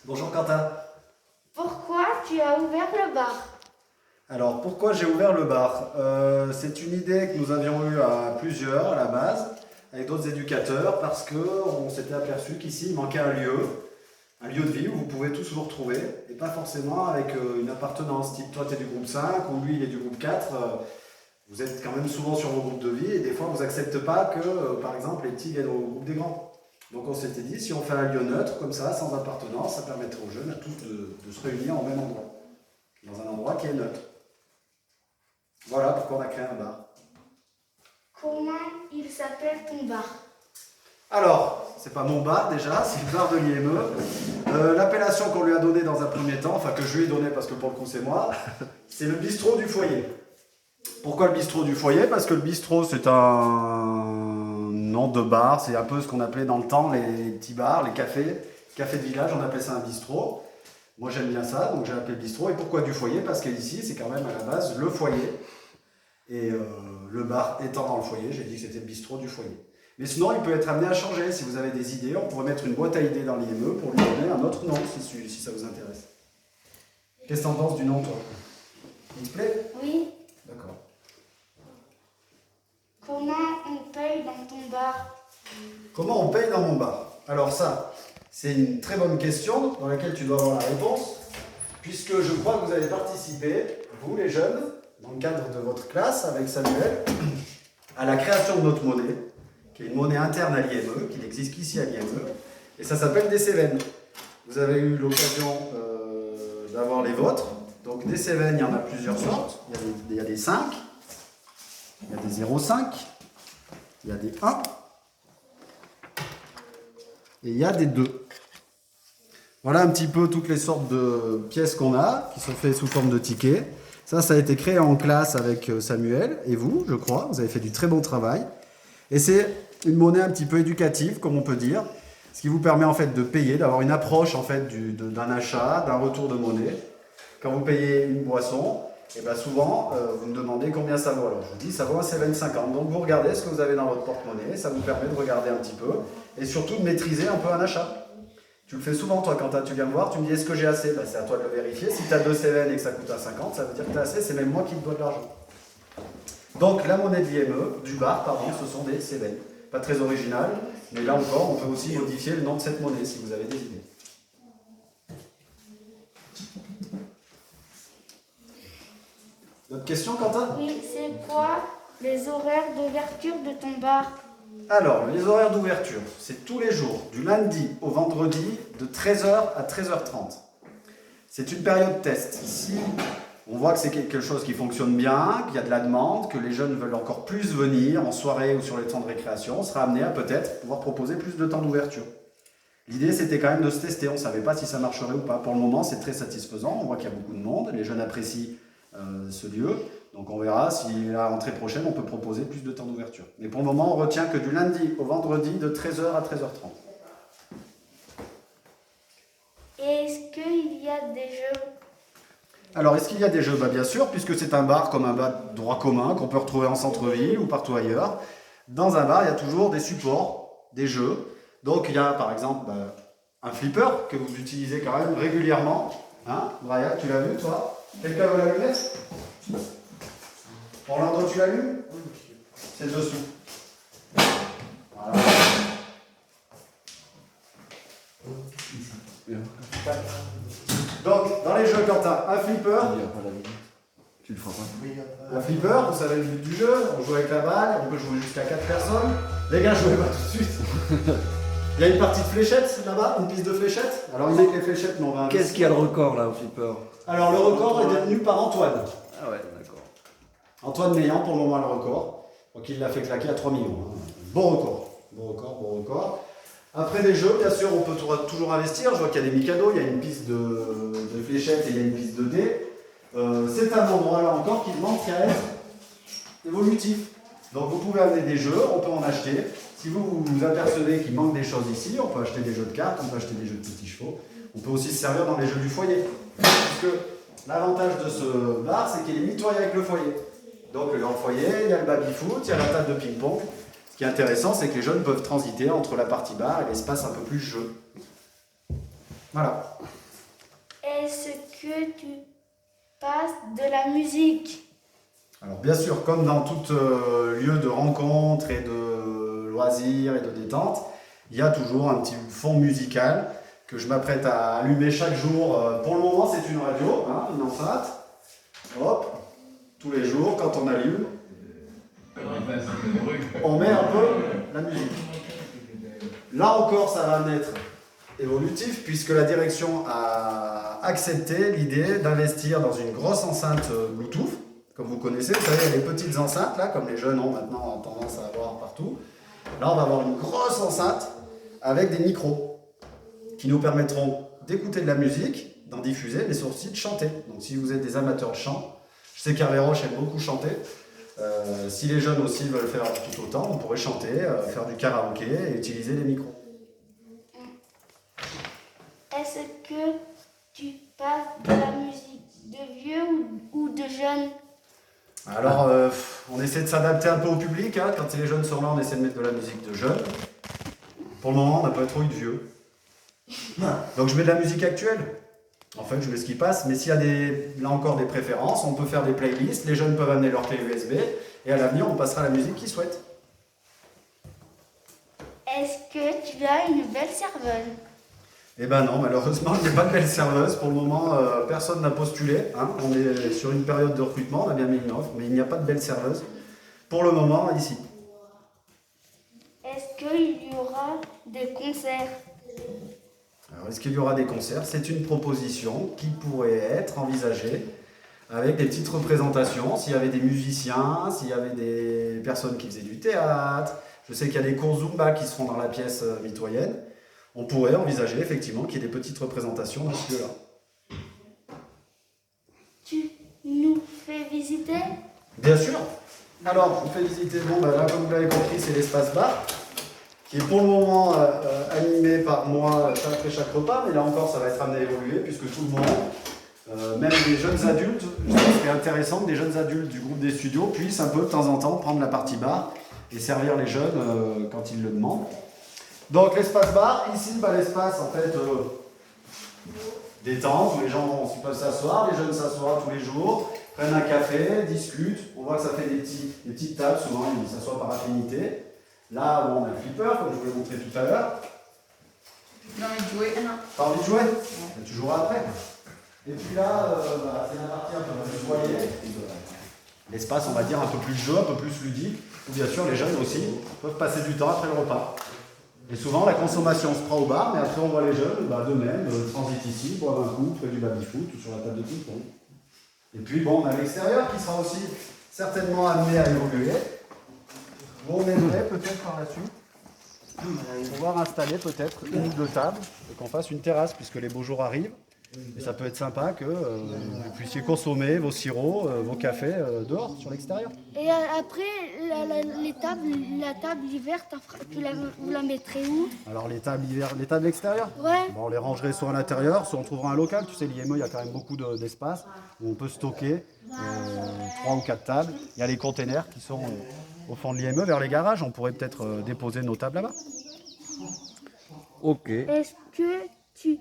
Bonjour Quentin. Pourquoi tu as ouvert le bar? Alors pourquoi j'ai ouvert le bar? C'est une idée que nous avions eue à plusieurs à la base, avec d'autres éducateurs, parce qu'on s'était aperçu qu'ici il manquait un lieu de vie où vous pouvez tous vous retrouver, et pas forcément avec une appartenance, type toi tu es du groupe 5 ou lui il est du groupe 4. Vous êtes quand même souvent sur vos groupes de vie et des fois vous n'acceptez pas que par exemple les petits viennent au groupe des grands. Donc on s'était dit, si on fait un lieu neutre, comme ça, sans appartenance, ça permettrait aux jeunes à tous de se réunir au même endroit, dans un endroit qui est neutre. Voilà pourquoi on a créé un bar. Comment il s'appelle ton bar? Alors, c'est pas mon bar déjà, c'est le bar de l'IME. L'appellation qu'on lui a donnée dans un premier temps, enfin que je lui ai donnée parce que pour le coup c'est moi, c'est le bistrot du foyer. Pourquoi le bistrot du foyer? Parce que le bistrot c'est un nom de bar, c'est un peu ce qu'on appelait dans le temps les petits bars, les cafés de village, on appelait ça un bistrot. Moi j'aime bien ça, donc j'ai appelé bistrot. Et pourquoi du foyer? Parce qu'ici c'est quand même à la base le foyer. Et le bar étant dans le foyer, j'ai dit que c'était le bistrot du foyer. Mais sinon il peut être amené à changer, si vous avez des idées, on pourrait mettre une boîte à idées dans l'IME pour lui donner un autre nom si ça vous intéresse. Qu'est-ce que t'en penses du nom toi? Il te plaît? Oui. D'accord. Comment on paye dans ton bar? Comment on paye dans mon bar? Alors ça, c'est une très bonne question dans laquelle tu dois avoir la réponse, puisque je crois que vous avez participé, vous les jeunes, dans le cadre de votre classe avec Samuel, à la création de notre monnaie, qui est une monnaie interne à l'IME, qui n'existe qu'ici à l'IME, et ça s'appelle des Cévennes. Vous avez eu l'occasion d'avoir les vôtres. Donc des Cévennes, il y en a plusieurs sortes. Il y a des 5, il y a des 0,5, il y a des 1, et il y a des 2. Voilà un petit peu toutes les sortes de pièces qu'on a, qui sont faites sous forme de tickets. Ça a été créé en classe avec Samuel et vous, je crois. Vous avez fait du très bon travail. Et c'est une monnaie un petit peu éducative, comme on peut dire, ce qui vous permet en fait de payer, d'avoir une approche en fait d'un achat, d'un retour de monnaie. Quand vous payez une boisson, et bien souvent, vous me demandez combien ça vaut. Alors je vous dis, ça vaut un 7,50. Donc vous regardez ce que vous avez dans votre porte-monnaie, ça vous permet de regarder un petit peu, et surtout de maîtriser un peu un achat. Tu le fais souvent toi, quand tu viens me voir, tu me dis est-ce que j'ai assez? C'est à toi de le vérifier. Si tu as 2 Cévennes et que ça coûte 1,50, ça veut dire que tu as assez, c'est même moi qui te dois de l'argent. Donc la monnaie de l'IME, du bar, pardon, ce sont des Cévennes. Pas très original, mais là encore, on peut aussi modifier le nom de cette monnaie si vous avez des idées. D'autres questions, Quentin? Oui, c'est quoi les horaires d'ouverture de ton bar? Alors, les horaires d'ouverture, c'est tous les jours, du lundi au vendredi, de 13 h à 13 h 30. C'est une période test. Si on voit que c'est quelque chose qui fonctionne bien, qu'il y a de la demande, que les jeunes veulent encore plus venir en soirée ou sur les temps de récréation, on sera amené à peut-être pouvoir proposer plus de temps d'ouverture. L'idée, c'était quand même de se tester. On ne savait pas si ça marcherait ou pas. Pour le moment, c'est très satisfaisant. On voit qu'il y a beaucoup de monde. Les jeunes apprécient ce lieu. Donc on verra si la rentrée prochaine, on peut proposer plus de temps d'ouverture. Mais pour le moment, on retient que du lundi au vendredi, de 13 h à 13 h 30. Et est-ce qu'il y a des jeux? Alors, est-ce qu'il y a des jeux? Bien sûr, puisque c'est un bar comme un bar de droit commun qu'on peut retrouver en centre-ville ou partout ailleurs. Dans un bar, il y a toujours des supports, des jeux. Donc, il y a par exemple un flipper que vous utilisez quand même régulièrement. Hein, Brian, tu l'as vu, toi? Quelqu'un veut l'allumer? Orlando, tu l'allumes? C'est dessous. Voilà. Donc, dans les jeux, Quentin, un flipper. Tu le feras pas. Un flipper, vous savez le but du jeu, on joue avec la balle, on peut jouer jusqu'à 4 personnes. Les gars, jouez pas tout de suite. Il y a une partie de fléchettes là-bas, une piste de fléchettes. Alors, il met que les fléchettes, mais on va. Qu'est-ce qu'il y a le record là au flipper? Alors, le record est détenu par Antoine. Ah ouais, d'accord. Antoine Meillan, pour le moment, le record. Donc, il l'a fait claquer à 3 millions. Bon record. Bon record, bon record. Après des jeux, bien sûr, on peut toujours investir. Je vois qu'il y a des Mikado, il y a une piste de fléchettes et il y a une piste de dés. C'est un endroit là encore qui demande qu'à être évolutif. Donc vous pouvez amener des jeux, on peut en acheter. Si vous vous apercevez qu'il manque des choses ici, on peut acheter des jeux de cartes, on peut acheter des jeux de petits chevaux. On peut aussi se servir dans les jeux du foyer. Parce que l'avantage de ce bar, c'est qu'il est mitoyen avec le foyer. Donc dans le foyer, il y a le baby-foot, il y a la table de ping-pong. Ce qui est intéressant, c'est que les jeunes peuvent transiter entre la partie bar et l'espace un peu plus jeu. Voilà. Est-ce que tu passes de la musique? Alors bien sûr, comme dans tout lieu de rencontre et de loisirs et de détente, il y a toujours un petit fond musical que je m'apprête à allumer chaque jour. Pour le moment, c'est une radio, hein, une enceinte. Hop, tous les jours, quand on allume, on met un peu la musique. Là encore, ça va être évolutif puisque la direction a accepté l'idée d'investir dans une grosse enceinte Bluetooth. Comme vous connaissez, vous savez, il y a les petites enceintes, là, comme les jeunes ont maintenant tendance à avoir partout. Là, on va avoir une grosse enceinte avec des micros qui nous permettront d'écouter de la musique, d'en diffuser, mais aussi de chanter. Donc si vous êtes des amateurs de chant, je sais qu'Hervé Roche aime beaucoup chanter. Si les jeunes aussi veulent faire tout autant, on pourrait chanter, faire du karaoké et utiliser les micros. Est-ce que tu passes de la musique de vieux ou de jeunes? Alors, on essaie de s'adapter un peu au public. Hein. Quand les jeunes sont là, on essaie de mettre de la musique de jeunes. Pour le moment, on n'a pas trop eu de vieux. Donc, je mets de la musique actuelle. En fait, je mets ce qui passe. Mais s'il y a là encore des préférences, on peut faire des playlists. Les jeunes peuvent amener leur clé USB. Et à l'avenir, on passera la musique qu'ils souhaitent. Est-ce que tu as une belle serveuse? Eh ben non, malheureusement, il n'y a pas de belle serveuse. Pour le moment, personne n'a postulé. Hein. On est sur une période de recrutement, on a bien mis une offre, mais il n'y a pas de belle serveuse. Pour le moment, ici. Est-ce qu'il y aura des concerts? Alors, est-ce qu'il y aura des concerts? C'est une proposition qui pourrait être envisagée avec des petites représentations. S'il y avait des musiciens, s'il y avait des personnes qui faisaient du théâtre. Je sais qu'il y a des cours Zumba qui se font dans la pièce mitoyenne. On pourrait envisager effectivement qu'il y ait des petites représentations dans ce lieu-là. Tu nous fais visiter? Bien sûr. Alors, je vous fais visiter, là comme vous l'avez compris, c'est l'espace bar, qui est pour le moment animé par moi après chaque repas, mais là encore ça va être amené à évoluer, puisque tout le monde, même les jeunes adultes, je pense que c'est intéressant que des jeunes adultes du groupe des studios puissent un peu de temps en temps prendre la partie bar et servir les jeunes quand ils le demandent. Donc l'espace bar, ici l'espace en fait détente, où les gens peuvent s'asseoir, les jeunes s'assoient tous les jours, prennent un café, discutent, on voit que ça fait des petites tables, souvent ils s'assoient par affinité. Là on a le flipper, comme je vous l'ai montré tout à l'heure. J'ai envie de jouer. T'as envie de jouer? Tu joueras après. Et puis là, c'est la partie un peu plus voyée. L'espace, on va dire, un peu plus jeu, un peu plus ludique, où bien sûr les jeunes aussi peuvent passer du temps après le repas. Et souvent, la consommation se prend au bar, mais après, on voit les jeunes, d'eux-mêmes, transitent ici, boivent un coup, faire du baby-foot ou sur la table de ping-pong. Et puis, on a l'extérieur qui sera aussi certainement amené à évoluer. Bon, on aimerait peut-être par la suite pouvoir installer peut-être une ou deux tables et qu'on fasse une terrasse, puisque les beaux jours arrivent. Et ça peut être sympa que vous puissiez consommer vos sirops, vos cafés dehors, sur l'extérieur. Et après, la table d'hiver, vous la mettrez où? Alors les tables extérieures, Ouais. bon, on les rangerait soit à l'intérieur, soit on trouvera un local. Tu sais, l'IME, il y a quand même beaucoup d'espace où on peut stocker 3 ou 4 tables. Il y a les containers qui sont au fond de l'IME, vers les garages. On pourrait peut-être déposer nos tables là-bas. Ok. Est-ce que tu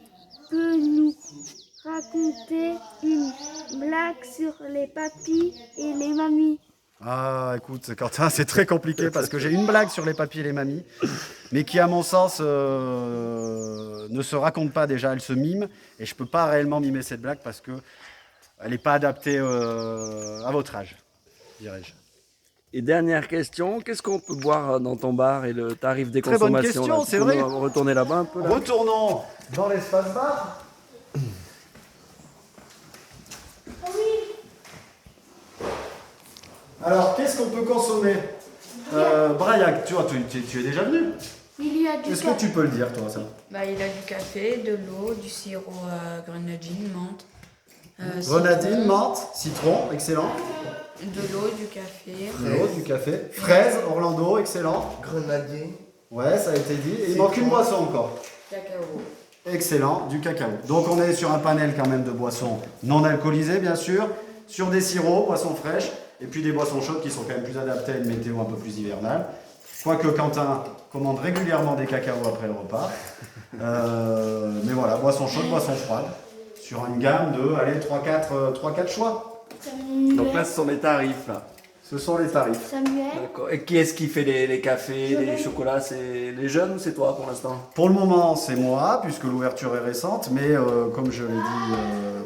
peux nous raconter une blague sur les papis et les mamies? Ah, écoute, Quentin, c'est très compliqué parce que j'ai une blague sur les papis et les mamies, mais qui, à mon sens, ne se raconte pas déjà, elle se mime, et je ne peux pas réellement mimer cette blague parce qu'elle n'est pas adaptée à votre âge, dirais-je. Et dernière question, qu'est-ce qu'on peut boire dans ton bar et le tarif des Très bonne consommations? question, là, c'est tu peux vrai. nous retourner là-bas un peu là? Retournons dans l'espace bar. Alors, qu'est-ce qu'on peut consommer? Brian, tu es déjà venu. Il y a du Est-ce que tu peux le dire, toi, ça? Bah, il a du café, de l'eau, du sirop grenadine, menthe. Grenadine, citron, menthe, citron, excellent. de l'eau, du café. De l'eau, du café. Fraise, Orlando, excellent. Grenadier. Ouais, ça a été dit. Et il manque une boisson encore. Cacao. Excellent, du cacao. Donc on est sur un panel quand même de boissons non alcoolisées, bien sûr, sur des sirops, boissons fraîches, et puis des boissons chaudes qui sont quand même plus adaptées à une météo un peu plus hivernale. Quoique Quentin commande régulièrement des cacao après le repas. Mais voilà, boisson chaude, boisson froide. Sur une gamme de, allez, 3-4 choix. Donc là, ce sont les tarifs. Là. Ce sont les tarifs. Samuel. D'accord. Et qui est-ce qui fait les cafés, les chocolats? C'est les jeunes ou c'est toi pour l'instant? Pour le moment, c'est moi, puisque l'ouverture est récente, mais comme je l'ai dit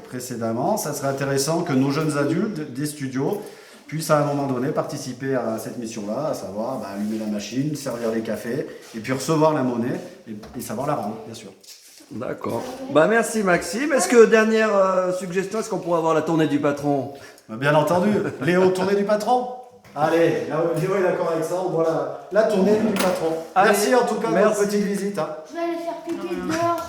précédemment, ça serait intéressant que nos jeunes adultes des studios puissent à un moment donné participer à cette mission-là, à savoir allumer la machine, servir les cafés, et puis recevoir la monnaie, et savoir la rendre, bien sûr. D'accord. Bah merci Maxime. Est-ce que dernière suggestion, est-ce qu'on pourrait avoir la tournée du patron? Bien entendu, Léo, tournée du patron. Allez, Léo est d'accord avec ça, on voit la tournée du patron. Allez, Merci en tout cas de merci. votre petite visite. Hein. Je vais aller faire pipi dehors.